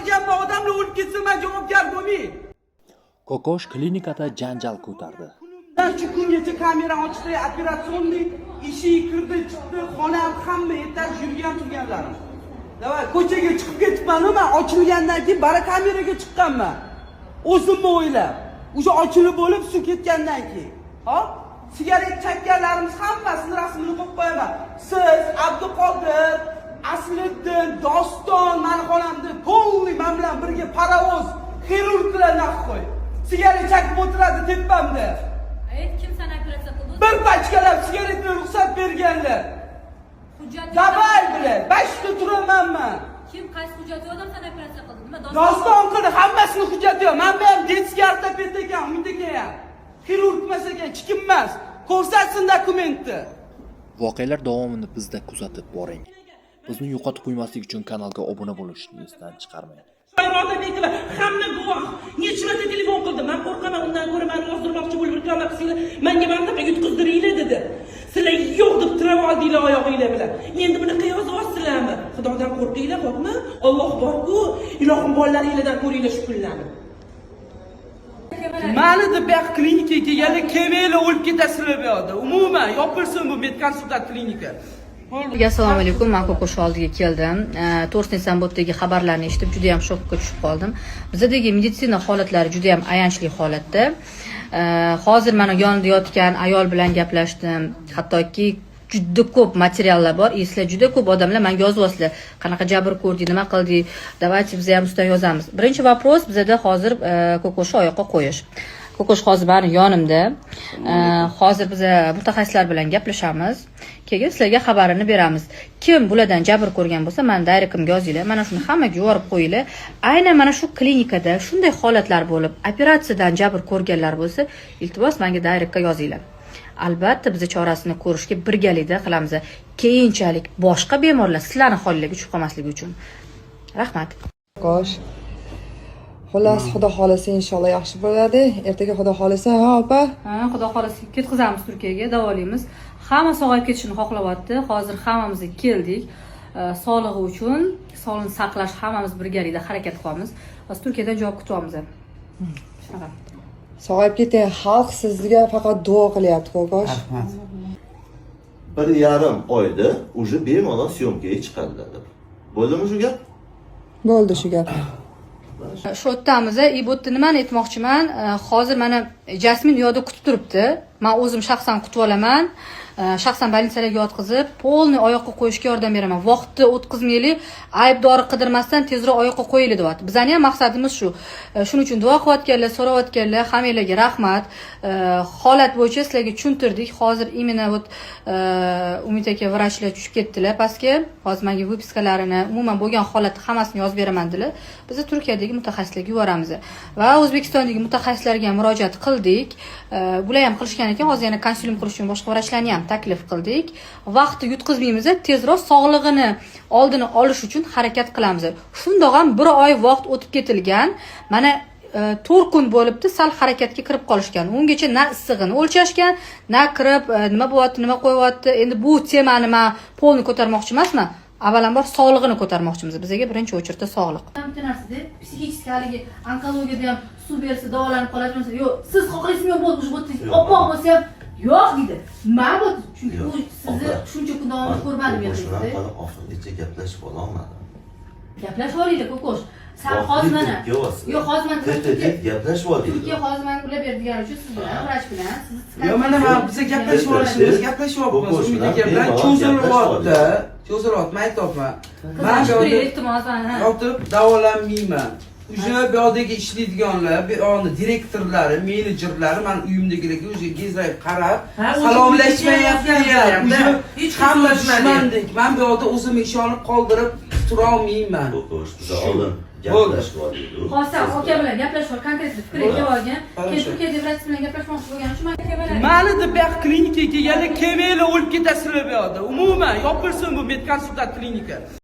qilyapman, odamlar o'lib ketsa men javobgar bo'lmayman. Kokosh klinikada janjal ko'tardi. Shu kungacha kamera ochdi, operatsionniy ishi kirdi, chiqdi, xonam hamma yetar yurgan turganlarim. Davay, ko'chaga chiqib ketibman, men ochilgandan keyin bara kameraga chiqqanman. O'zimni o'ylab, o'sha ochilib bo'lib suv ketgandan keyin. Hop, sigaret chekkanlarimiz hammasini rasmini qo'yib qo'yaman. Siz, Abduqodir, Asliddin, Doston, meni xonamda polni men bilan birga parovoz, xirurglar naq qo'y. Sigaret chekib o'tiradi tepamda. Kim sana operatsiya qildi? Bir pachkalab sigaretni ruxsat berganlar. Hujjat Davay bilan 5 ta turamanman. Kim qaysi hujjat yordam sana operatsiya qildi? Nima Doston qildi, hammasini hujjati yo'q. Men ham detskiy ortoped ekan, umid ekan. Xirurg emas ekan, hech kim emas. Ko'rsatsin dokumentni. Voqealar davomini bizda kuzatib boring. Bizni yo'qotib qo'ymaslik uchun kanalga obuna bo'lishni esdan chiqarmang. Otabekova hamma guvoh. Necha marta telefon qildi. Men qo'rqaman, undan ko'ra meni o'zdirmoqchi bo'lib reklama qilsanglar, menga bunaqa yutqizdiringlar dedi. Sizlar yo'q deb turib oldinglar oyog'inglar bilan. Endi bunaqa yozyapsizlarmi? Xudodan qo'rqinglar, xo'pmi? Alloh bor-ku, ilohim bolalaringlardan ko'ringlar shu kunlarni. Mani deb bu klinikaga kelganlar kemanglar o'lib ketasizlar bu yoqda. Umuman yopilsin bu medkonsultat klinika. Assalomu alaykum, men Kokosh oldiga keldim. To'rsni Sambotdagi xabarlarni eshitib juda ham shokka tushib qoldim. Bizdagi meditsina holatlari juda ham ayanchli holatda. Hozir mana yonida yotgan ayol bilan gaplashdim. Hattoki juda ko'p materiallar bor. Sizlar juda ko'p odamlar menga yozyapsizlar. Qanaqa jabr ko'rdik, nima qildik? Давайте biz ham ustidan yozamiz. Birinchi vobros bizda hozir Kokoshni oyoqqa qo'yish. Kokosh hozir meni yonimda. Hozir biz mutaxassislar bilan gaplashamiz. Keyin sizlarga xabarini beramiz. Kim bulardan jabr ko'rgan bo'lsa, meni direktimga yozinglar. Mana shuni hammaga yuborib qo'yinglar. Aynan mana shu klinikada shunday holatlar bo'lib, operatsiyadan jabr ko'rganlar bo'lsa, iltimos menga direktga yozinglar. Albatta biz chorasini ko'rishga birgalikda qilamiz. Keyinchalik boshqa bemorlar sizlarning holingizga tushib qolmasligi uchun. Rahmat. Kokosh. Xullas, xudo xolasa inshaalloh yaxshi bo'ladi. Ertaga xudo xolasa, ha opa? Ha, xudo xolasa ketkazamiz Turkiyaga, davolaymiz. Hamma sog'ayib ketishini xohlayapti. Hozir hammamiz keldik. Sog'lig'i uchun, sog'liqni saqlash hammamiz birgalikda harakat qilamiz. Biz Turkiyadan javob kutyapmiz. Shunaqa. Sog'ayib keting, xalq sizga faqat duo qilyapti, Kokosh. Rahmat. 1,5 oyda уже bemalol syomkaga chiqariladi. Bo'ldimi shu gap? Bo'ldi shu gap. Shu o'tamiz. Bu yerda nimani aytmoqchiman? Hozir mana Jasmin yo'lda kutib turibdi. Men o'zim shaxsan kutib olaman. Shaxsan больницаlarga yotqizib, polni oyoqqa qo'yishga yordam beraman. Vaqtni o'tkazmaylik, aybdori qidirmasdan tezroq oyoqqa qo'yaylik deyapti. Bizning ham maqsadimiz shu. Shuning uchun duo qilayotganlar, so'rayotganlar hammanglarga rahmat. Holat bo'yicha sizlarga tushuntirdik. Hozir imенно вот Umid aka vrachlar tushib ketdilar pastga. Hozir menga vypiskalarini, umuman bo'lgan holatni hammasini yozib beraman dedilar. Biz Turkiyadagi mutaxassislarga yuboramiz va O'zbekistondagi mutaxassislarga murojaat qildik. Bular ham qilishgan ekan, hozir yana konsulyum qilish uchun boshqa vrachlarni ham taklif qildik. Vaqtni yutqizmaymiz, tezroq sog'lig'ini oldini olish uchun harakat qilamiz. Shundoq ham 1 oy vaqt o'tib ketilgan. Mana 4 kun bo'libdi, sal harakatga kirib qolishgan. Ungacha na issig'ini o'lchashgan, na kirib nima bo'lyapti, nima qo'yyapti. Endi bu temani men polni ko'tarmoqchi emasman. Avvalambor sog'lig'ini ko'tarmoqchimiz. Bizga birinchi o'chirda sog'liq. Bitta narsada psixik haligi onkologiyada ham suv bersa davolanib qoladi. Yo'q, siz xohlaysizmi bo'ldi, bu oppoq bo'lsa ham yo'q dedi. Men bu chunki u sizni shuncha kun davomida ko'rmadim Boshqa oxirigacha gaplashib ololmadim. Gaplashib olinglar, Kokosh. Sen hozir mana. Yo'q, hozir mana gaplashib olinglar. Turkiya hozir mana ular berdigan uchun siz bilan, vrach bilan siz. Yo'q, mana biz gaplashib olishimiz, gaplashyapmiz. Umid aka bilan cho'zilyapti. Cho'zilyapti, aytyapman. Men bu yerda iltimos mana. yotib davolanmayman. Уже bu yoqdagi ishlaydiganlar, bu yoqning direktorlari, menejerlari men uyimdagilarga o'zi gezayib qarab, salomlashmayapti. Hamma dushmandek. Men bu yoqda o'zimni ishonib qoldirib tura olmayman. Kokosh, biz oldin gaplashib olaylik. Hozir aka bilan gaplashib konkret fikrga olgan. Keyin Turkiyada vrach bilan gaplashmoqchi bo'lgan uchun men aka bilan. Mani deb bu klinikaga kelganlar kemanglar o'lib ketasizlar bu yoqda. Umuman yopilsin bu medkonsultat klinika.